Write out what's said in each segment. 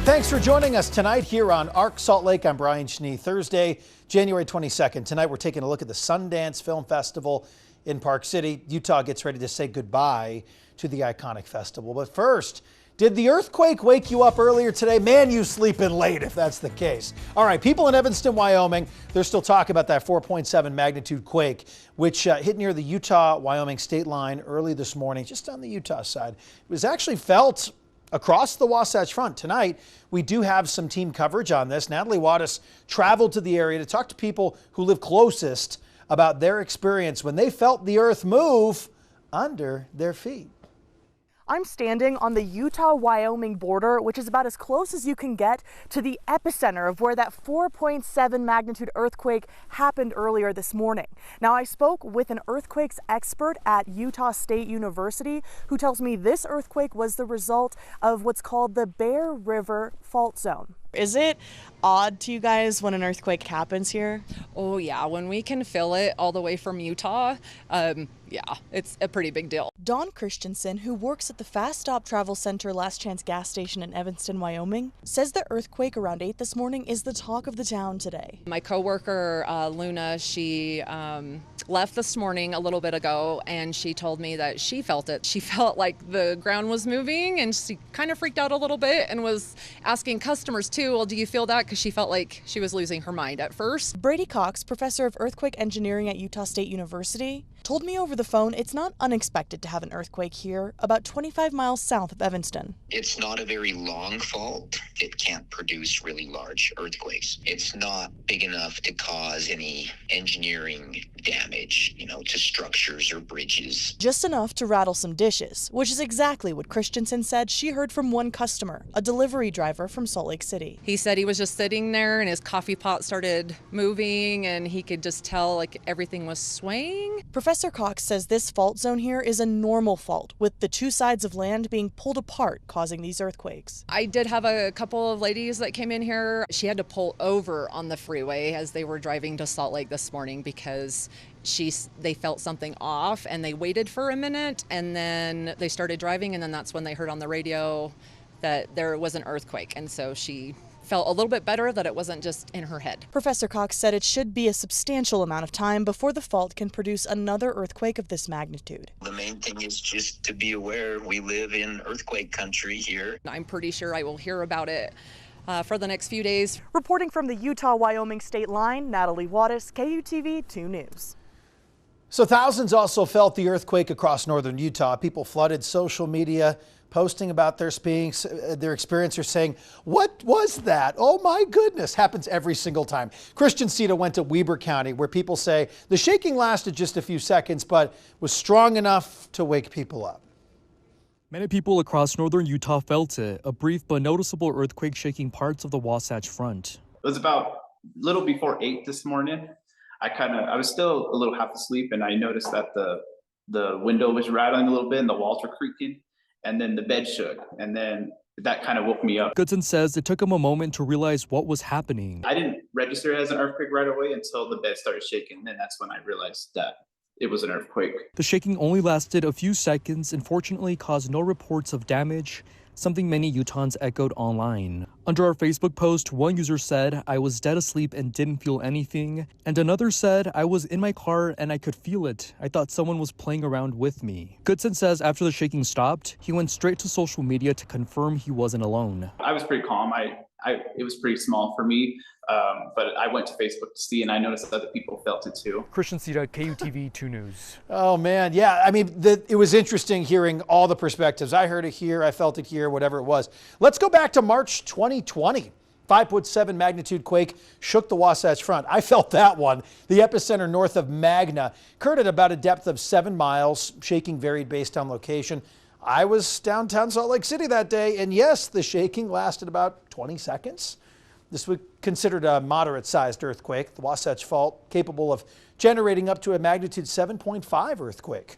Thanks for joining us tonight here on ARC Salt Lake. I'm Brian Schnee. Thursday, January 22nd. Tonight we're taking a look at the Sundance Film Festival in Park City. Utah gets ready to say goodbye to the iconic festival. But first, did the earthquake wake you up earlier today? Man, you sleeping late if that's the case. All right, people in Evanston, Wyoming, they're still talking about that 4.7 magnitude quake, which hit near the Utah-Wyoming state line early this morning, just on the Utah side. It was actually felt across the Wasatch Front. Tonight, we do have some team coverage on this. Natalie Wattis traveled to the area to talk to people who live closest about their experience when they felt the earth move under their feet. I'm standing on the Utah-Wyoming border, which is about as close as you can get to the epicenter of where that 4.7 magnitude earthquake happened earlier this morning. Now, I spoke with an earthquakes expert at Utah State University who tells me this earthquake was the result of what's called the Bear River Fault Zone. Is it odd to you guys when an earthquake happens here? Oh yeah, when we can feel it all the way from Utah, yeah, it's a pretty big deal. Dawn Christensen, who works at the Fast Stop Travel Center Last Chance gas station in Evanston, Wyoming, says the earthquake around 8 this morning is the talk of the town today. My coworker, Luna, she left this morning a little bit ago, and she told me that she felt it. She felt like the ground was moving, and she kind of freaked out a little bit and was asking customers too, well, do you feel that? Because she felt like she was losing her mind at first. Brady Cox, professor of earthquake engineering at Utah State University, told me over the phone it's not unexpected to have an earthquake here, about 25 miles south of Evanston. It's not a very long fault. It can't produce really large earthquakes. It's not big enough to cause any engineering damage, to structures or bridges. Just enough to rattle some dishes, which is exactly what Christensen said she heard from one customer, a delivery driver from Salt Lake City. He said he was just sitting there and his coffee pot started moving and he could just tell like everything was swaying. Professor Cox says this fault zone here is a normal fault, with the two sides of land being pulled apart, causing these earthquakes. I did have a couple of ladies that came in here. She had to pull over on the freeway as they were driving to Salt Lake this morning because they felt something off, and they waited for a minute, and then they started driving, and then that's when they heard on the radio that there was an earthquake, and so she felt a little bit better that it wasn't just in her head. Professor Cox said it should be a substantial amount of time before the fault can produce another earthquake of this magnitude. The main thing is just to be aware we live in earthquake country here. I'm pretty sure I will hear about it for the next few days. Reporting from the Utah-Wyoming state line, Natalie Wattis, KUTV 2 News. So thousands also felt the earthquake across northern Utah. People flooded social media, posting about their experience or saying, "What was that? Oh my goodness." Happens every single time. Christian Cita went to Weber County, where people say the shaking lasted just a few seconds, but was strong enough to wake people up. Many people across northern Utah felt it, a brief but noticeable earthquake shaking parts of the Wasatch Front. It was about a little before 8 this morning. I was still a little half asleep, and I noticed that the window was rattling a little bit and the walls were creaking, and then the bed shook, and then that kind of woke me up. Goodson says it took him a moment to realize what was happening. I didn't register it as an earthquake right away until the bed started shaking, and that's when I realized that it was an earthquake. The shaking only lasted a few seconds and fortunately caused no reports of damage, something many Utahns echoed online. Under our Facebook post, one user said, "I was dead asleep and didn't feel anything," and another said, "I was in my car and I could feel it. I thought someone was playing around with me." Goodson says after the shaking stopped, he went straight to social media to confirm he wasn't alone. I was pretty calm. It was pretty small for me, but I went to Facebook to see, and I noticed that other people felt it too. Christian Cita, KUTV 2 News. Oh man, yeah. I mean, it was interesting hearing all the perspectives. I heard it here, I felt it here, whatever it was. Let's go back to March 2020. 5.7 magnitude quake shook the Wasatch Front. I felt that one. The epicenter north of Magna occurred at about a depth of 7 miles. Shaking varied based on location. I was downtown Salt Lake City that day, and yes, the shaking lasted about 20 seconds. This was considered a moderate-sized earthquake. The Wasatch Fault capable of generating up to a magnitude 7.5 earthquake.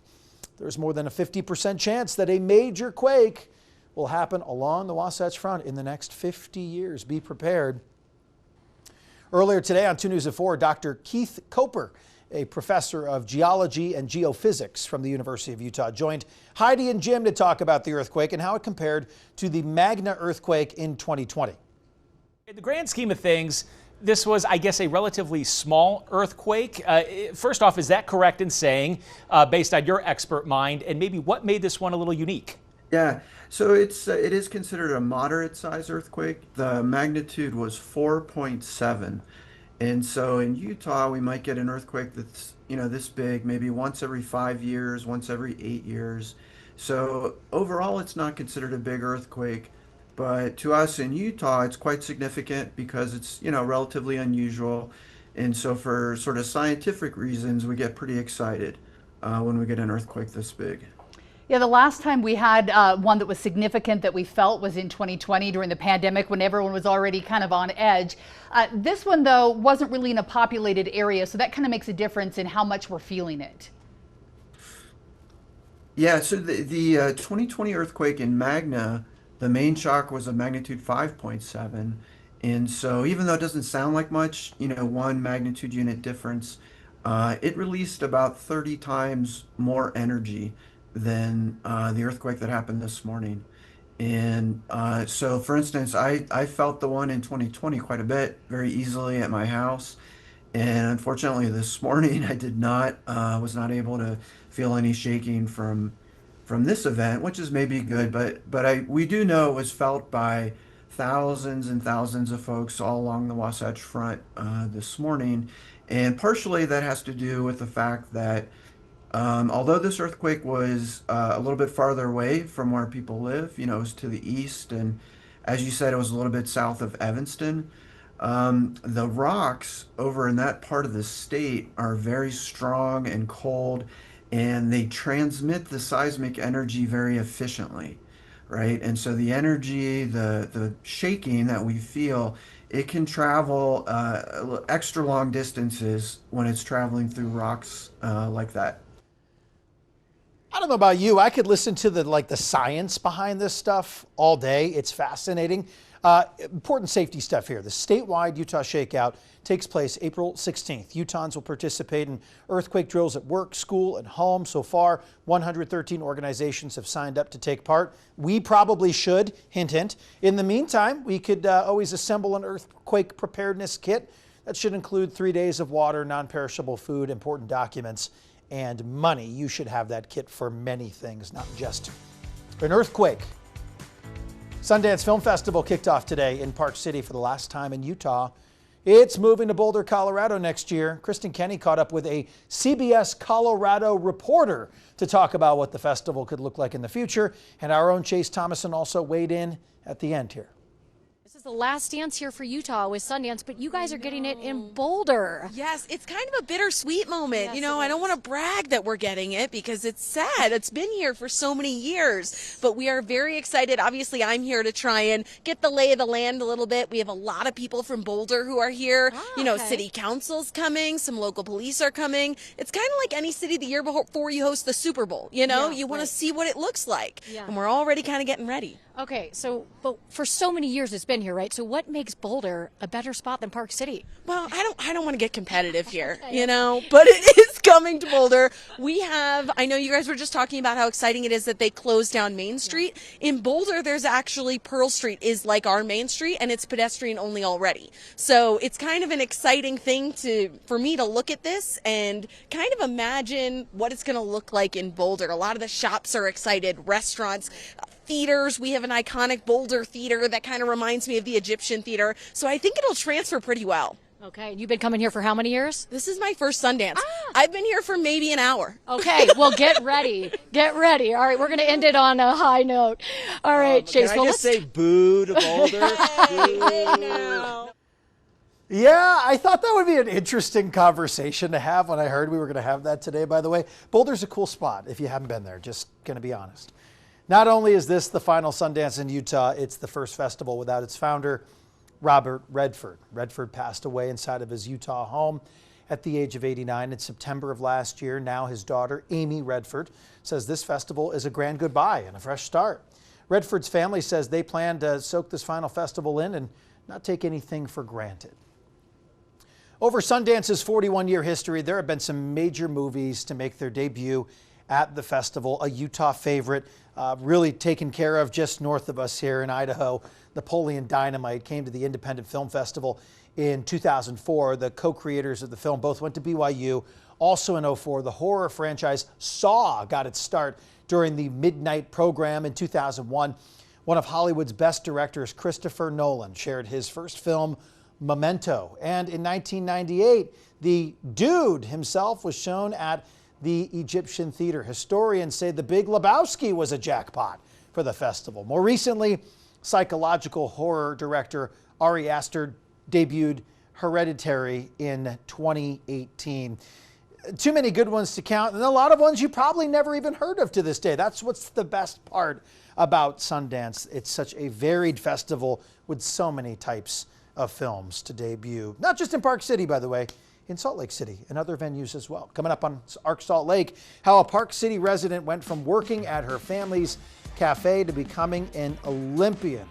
There's more than a 50% chance that a major quake will happen along the Wasatch Front in the next 50 years. Be prepared. Earlier today on 2 News at 4, Dr. Keith Coper a professor of geology and geophysics from the University of Utah, joined Heidi and Jim to talk about the earthquake and how it compared to the Magna earthquake in 2020. In the grand scheme of things, this was, I guess, a relatively small earthquake. First off, is that correct in saying, based on your expert mind, and maybe what made this one a little unique? Yeah, so it is considered a moderate size earthquake. The magnitude was 4.7. And so in Utah, we might get an earthquake that's, this big, maybe once every 5 years, once every 8 years. So overall, it's not considered a big earthquake. But to us in Utah, it's quite significant because it's, relatively unusual. And so for sort of scientific reasons, we get pretty excited when we get an earthquake this big. Yeah, the last time we had one that was significant that we felt was in 2020 during the pandemic when everyone was already kind of on edge. This one, though, wasn't really in a populated area, so that kind of makes a difference in how much we're feeling it. Yeah, so the 2020 earthquake in Magna, the main shock was a magnitude 5.7. And so even though it doesn't sound like much, one magnitude unit difference, it released about 30 times more energy than the earthquake that happened this morning. And so, for instance, I felt the one in 2020 quite a bit, very easily at my house. And unfortunately, this morning I did not, was not able to feel any shaking from this event, which is maybe good. But we do know it was felt by thousands and thousands of folks all along the Wasatch Front this morning. And partially that has to do with the fact that although this earthquake was a little bit farther away from where people live, it was to the east, and as you said, it was a little bit south of Evanston. The rocks over in that part of the state are very strong and cold, and they transmit the seismic energy very efficiently, right? And so the energy, the shaking that we feel, it can travel extra long distances when it's traveling through rocks like that. I don't know about you. I could listen to the science behind this stuff all day. It's fascinating. Important safety stuff here. The statewide Utah Shakeout takes place April 16th. Utahns will participate in earthquake drills at work, school, and home. So far, 113 organizations have signed up to take part. We probably should, hint, hint. In the meantime, we could always assemble an earthquake preparedness kit. That should include 3 days of water, non-perishable food, important documents, and money. You should have that kit for many things, not just an earthquake. Sundance Film Festival kicked off today in Park City for the last time in Utah. It's moving to Boulder, Colorado next year. Kristen Kenny caught up with a CBS Colorado reporter to talk about what the festival could look like in the future. And our own Chase Thomason also weighed in at the end here. This is the last dance here for Utah with Sundance, but you guys are getting it in Boulder. Yes, it's kind of a bittersweet moment. Yes, I don't want to brag that we're getting it because it's sad. It's been here for so many years, but we are very excited. Obviously, I'm here to try and get the lay of the land a little bit. We have a lot of people from Boulder who are here. Okay. City council's coming. Some local police are coming. It's kind of like any city the year before you host the Super Bowl. You want to see what it looks like. Yeah. And we're already kind of getting ready. Okay, but for so many years it's been here, right? So what makes Boulder a better spot than Park City? Well, I don't want to get competitive here, but it is coming to Boulder. I know you guys were just talking about how exciting it is that they closed down Main Street. In Boulder, there's actually Pearl Street is like our Main Street, and it's pedestrian only already. So it's kind of an exciting thing for me to look at this and kind of imagine what it's going to look like in Boulder. A lot of the shops are excited, restaurants, theaters. We have an iconic Boulder theater that kind of reminds me of the Egyptian theater. So I think it'll transfer pretty well. Okay, you've been coming here for how many years? This is my first Sundance. I've been here for maybe an hour. Okay, well, get ready. Get ready. All right, we're going to end it on a high note. All right, Chase. Can I just say boo to Boulder? Boo. Yeah, I thought that would be an interesting conversation to have when I heard we were going to have that today, by the way. Boulder's a cool spot if you haven't been there, just going to be honest. Not only is this the final Sundance in Utah, it's the first festival without its founder, Robert Redford. Redford passed away inside of his Utah home at the age of 89 in September of last year. Now his daughter, Amy Redford, says this festival is a grand goodbye and a fresh start. Redford's family says they plan to soak this final festival in and not take anything for granted. Over Sundance's 41-year history, there have been some major movies to make their debut at the festival. A Utah favorite, really taken care of just north of us here in Idaho. Napoleon Dynamite came to the Independent Film Festival in 2004. The co-creators of the film both went to BYU. Also in 2004, the horror franchise Saw got its start during the midnight program in 2001. One of Hollywood's best directors, Christopher Nolan, shared his first film, Memento. And in 1998, the Dude himself was shown at the Egyptian Theater. Historians say The Big Lebowski was a jackpot for the festival. More recently, psychological horror director Ari Aster debuted Hereditary in 2018. Too many good ones to count, and a lot of ones you probably never even heard of to this day. That's what's the best part about Sundance. It's such a varied festival with so many types of films to debut. Not just in Park City, by the way, in Salt Lake City and other venues as well. Coming up on Arc Salt Lake, how a Park City resident went from working at her family's cafe to becoming an Olympian.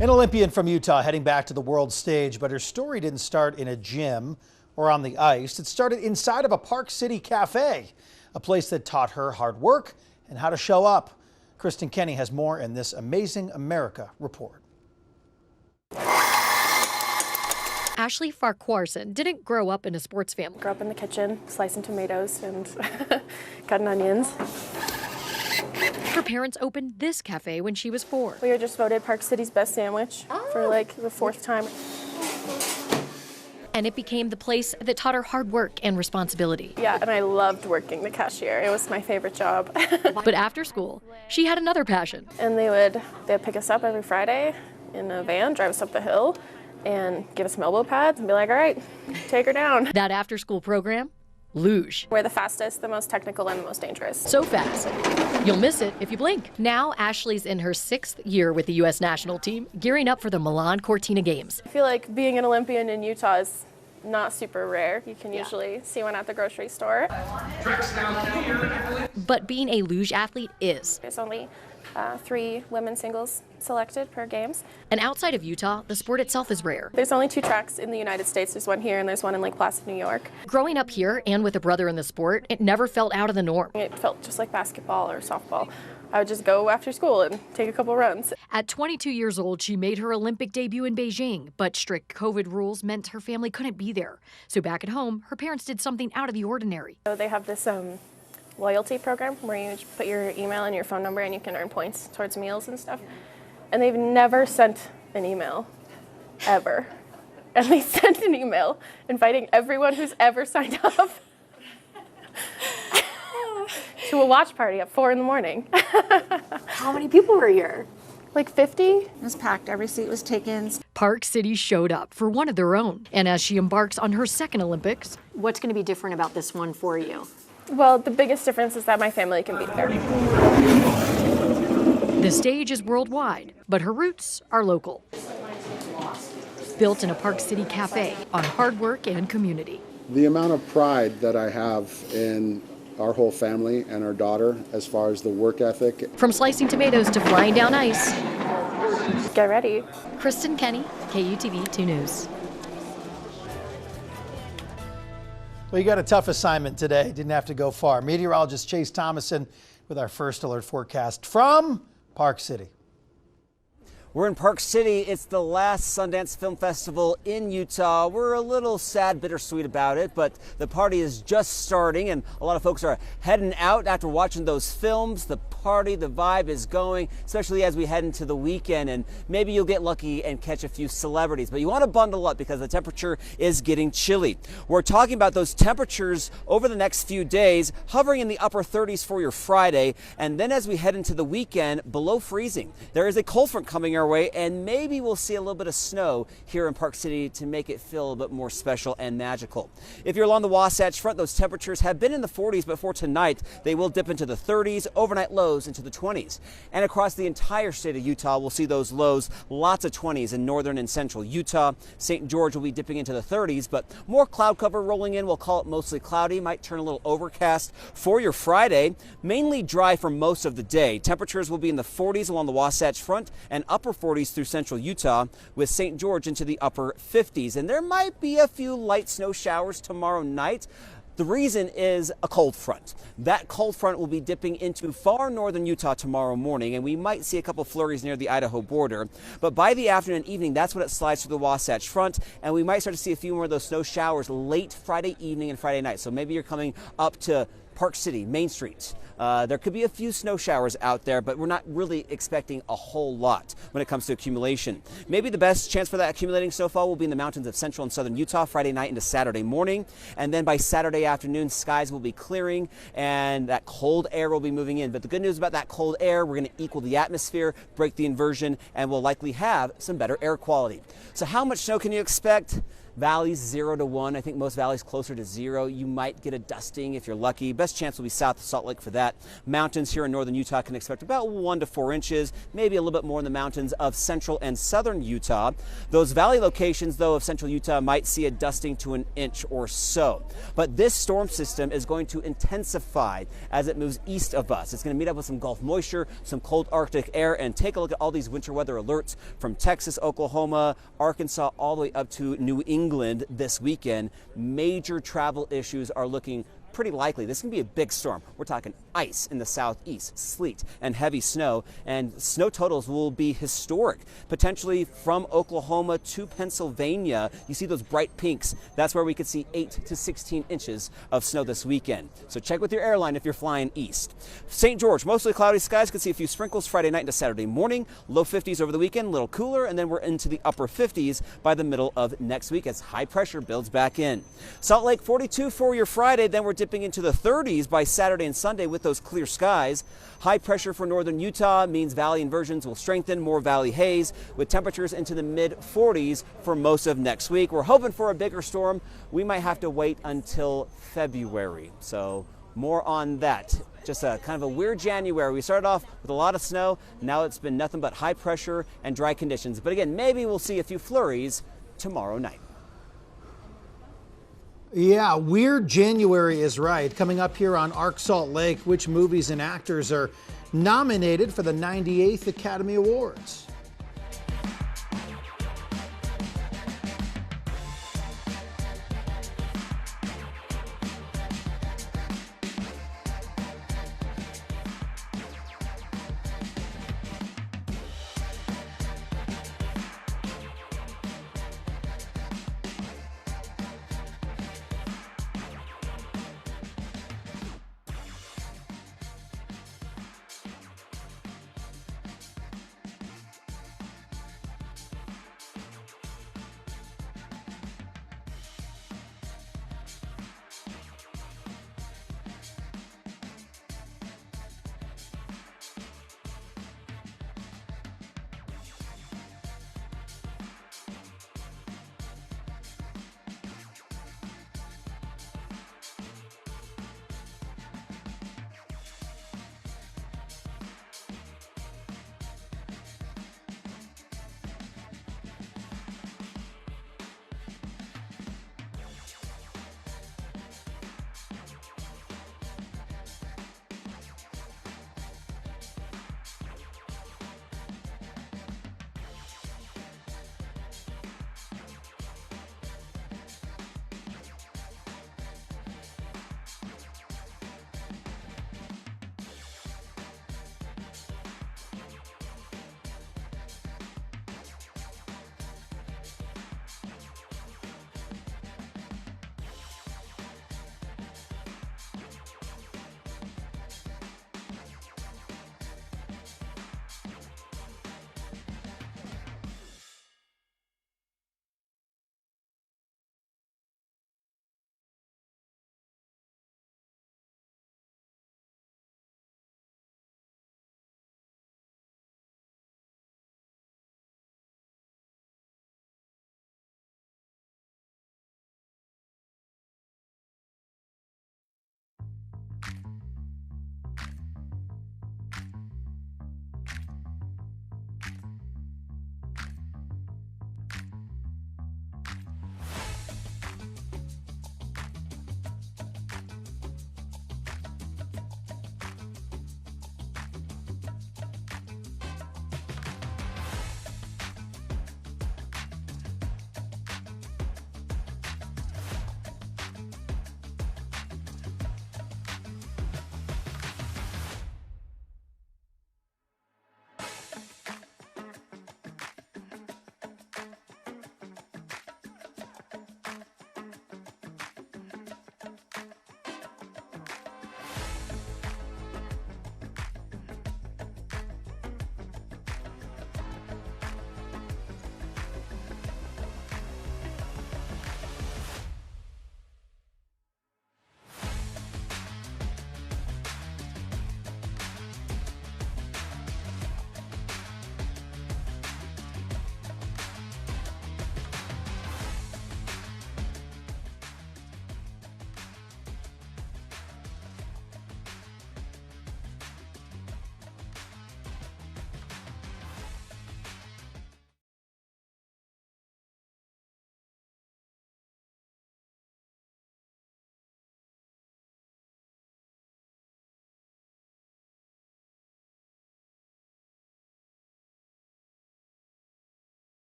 An Olympian from Utah heading back to the world stage, but her story didn't start in a gym or on the ice. It started inside of a Park City cafe, a place that taught her hard work and how to show up. Kristen Kenny has more in this Amazing America report. Ashley Farquharson didn't grow up in a sports family. Grew up in the kitchen, slicing tomatoes and cutting onions. Her parents opened this cafe when she was 4. We were just voted Park City's best sandwich for like the 4th time. And it became the place that taught her hard work and responsibility. Yeah, and I loved working the cashier. It was my favorite job. But after school, she had another passion. And they'd pick us up every Friday in a van, drive us up the hill, and give us some elbow pads and be like, all right, take her down. That after-school program? Luge. We're the fastest, the most technical, and the most dangerous. So fast, you'll miss it if you blink. Now, Ashley's in her 6th year with the U.S. national team, gearing up for the Milan Cortina Games. I feel like being an Olympian in Utah is not super rare. You can usually see one at the grocery store. But being a luge athlete is. There's only 3 women's singles selected per games. And outside of Utah, the sport itself is rare. There's only 2 tracks in the United States. There's one here and there's one in Lake Placid, New York. Growing up here and with a brother in the sport, it never felt out of the norm. It felt just like basketball or softball. I would just go after school and take a couple runs. At 22 years old, she made her Olympic debut in Beijing, but strict COVID rules meant her family couldn't be there. So back at home, her parents did something out of the ordinary. So they have this loyalty program where you put your email and your phone number and you can earn points towards meals and stuff. And they've never sent an email, ever. And they sent an email inviting everyone who's ever signed up to a watch party at 4 in the morning. How many people were here? Like 50. It was packed. Every seat was taken. Park City showed up for one of their own. And as she embarks on her 2nd Olympics, what's going to be different about this one for you? Well, the biggest difference is that my family can be there. The stage is worldwide, but her roots are local. Built in a Park City cafe on hard work and community. The amount of pride that I have in our whole family and our daughter as far as the work ethic. From slicing tomatoes to flying down ice. Get ready. Kristen Kenny, KUTV 2 News. Well, you got a tough assignment today. Didn't have to go far. Meteorologist Chase Thomason with our first alert forecast from Park City. We're in Park City. It's the last Sundance Film Festival in Utah. We're a little sad, bittersweet about it, but the party is just starting and a lot of folks are heading out after watching those films. The party, the vibe is going, especially as we head into the weekend, and maybe you'll get lucky and catch a few celebrities, but you want to bundle up because the temperature is getting chilly. We're talking about those temperatures over the next few days, hovering in the upper 30s for your Friday, and then as we head into the weekend, below freezing. There is a cold front coming our way, and maybe we'll see a little bit of snow here in Park City to make it feel a bit more special and magical. If you're along the Wasatch Front, those temperatures have been in the 40s, but for tonight, they will dip into the 30s, overnight lows into the 20s. And across the entire state of Utah, we'll see those lows, lots of 20s in northern and central Utah. St. George will be dipping into the 30s, but more cloud cover rolling in. We'll call it mostly cloudy, might turn a little overcast for your Friday. Mainly dry for most of the day. Temperatures will be in the 40s along the Wasatch Front and upper 40s through central Utah, with St. George into the upper 50s. And there might be a few light snow showers tomorrow night. The reason is a cold front. That cold front will be dipping into far northern Utah tomorrow morning, and we might see a couple flurries near the Idaho border. But by the afternoon and evening, that's when it slides through the Wasatch Front, and we might start to see a few more of those snow showers late Friday evening and Friday night. So maybe you're coming up to Park City, Main Street. There could be a few snow showers out there, but we're not really expecting a whole lot when it comes to accumulation. Maybe the best chance for that accumulating snowfall will be in the mountains of central and southern Utah Friday night into Saturday morning. And then by Saturday afternoon, skies will be clearing and that cold air will be moving in. But the good news about that cold air, we're going to equal the atmosphere, break the inversion, and we'll likely have some better air quality. So how much snow can you expect? Valleys 0 to 1. I think most valleys closer to 0. You might get a dusting if you're lucky. Best chance will be south of Salt Lake for that. Mountains here in northern Utah can expect about 1 to 4 inches, maybe a little bit more in the mountains of central and southern Utah. Those valley locations, though, of central Utah might see a dusting to an inch or so. But this storm system is going to intensify as it moves east of us. It's going to meet up with some Gulf moisture, some cold Arctic air, and take a look at all these winter weather alerts from Texas, Oklahoma, Arkansas, all the way up to New England this weekend. Major travel issues are looking pretty likely. This can be a big storm. We're talking ice in the southeast, sleet and heavy snow, and snow totals will be historic. Potentially from Oklahoma to Pennsylvania, you see those bright pinks. That's where we could see 8 to 16 inches of snow this weekend. So check with your airline if you're flying east. St. George, mostly cloudy skies. Could see a few sprinkles Friday night into Saturday morning. Low 50s over the weekend, a little cooler, and then we're into the upper 50s by the middle of next week as high pressure builds back in. Salt Lake 42 for your Friday, then we're dipping into the 30s by Saturday and Sunday with those clear skies. High pressure for northern Utah means valley inversions will strengthen, more valley haze with temperatures into the mid 40s for most of next week. We're hoping for a bigger storm. We might have to wait until February. So more on that. Just a kind of a weird January. We started off with a lot of snow. Now it's been nothing but high pressure and dry conditions. But again, maybe we'll see a few flurries tomorrow night. Yeah, weird January is right. Coming up here on Arc Salt Lake, which movies and actors are nominated for the 98th Academy Awards?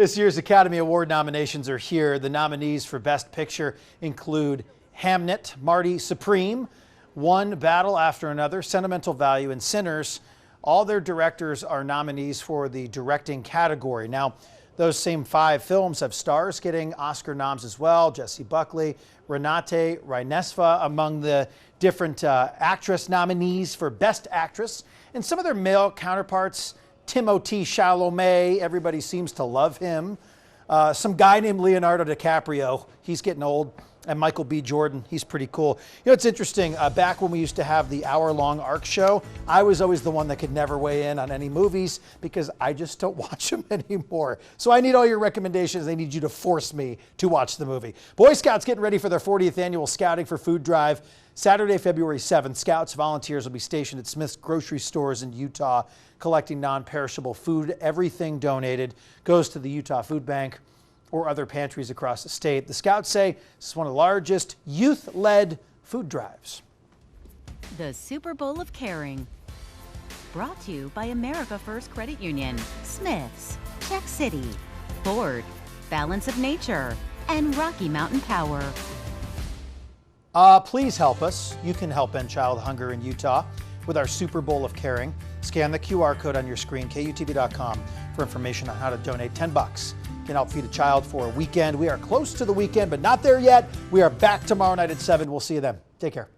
This year's Academy Award nominations are here. The nominees for Best Picture include Hamnet, Marty Supreme, One Battle After Another, Sentimental Value, and Sinners. All their directors are nominees for the directing category. Now, those same 5 films have stars getting Oscar noms as well. Jessie Buckley, Renate Reinesva among the different actress nominees for Best Actress. And some of their male counterparts, Timothée Chalamet, everybody seems to love him. Some guy named Leonardo DiCaprio, he's getting old. And Michael B. Jordan, he's pretty cool. You know, it's interesting, back when we used to have the hour-long ARC show, I was always the one that could never weigh in on any movies because I just don't watch them anymore. So I need all your recommendations. I need you to force me to watch the movie. Boy Scouts getting ready for their 40th annual Scouting for Food Drive. Saturday, February 7th, Scouts volunteers will be stationed at Smith's grocery stores in Utah collecting non-perishable food. Everything donated goes to the Utah Food Bank or other pantries across the state. The Scouts say this is one of the largest youth-led food drives. The Super Bowl of Caring. Brought to you by America First Credit Union, Smith's, Check City, Ford, Balance of Nature, and Rocky Mountain Power. Please help us. You can help end child hunger in Utah with our Super Bowl of Caring. Scan the QR code on your screen, KUTV.com, for information on how to donate. $10 can help feed a child for a weekend. We are close to the weekend, but not there yet. We are back tomorrow night at 7. We'll see you then. Take care.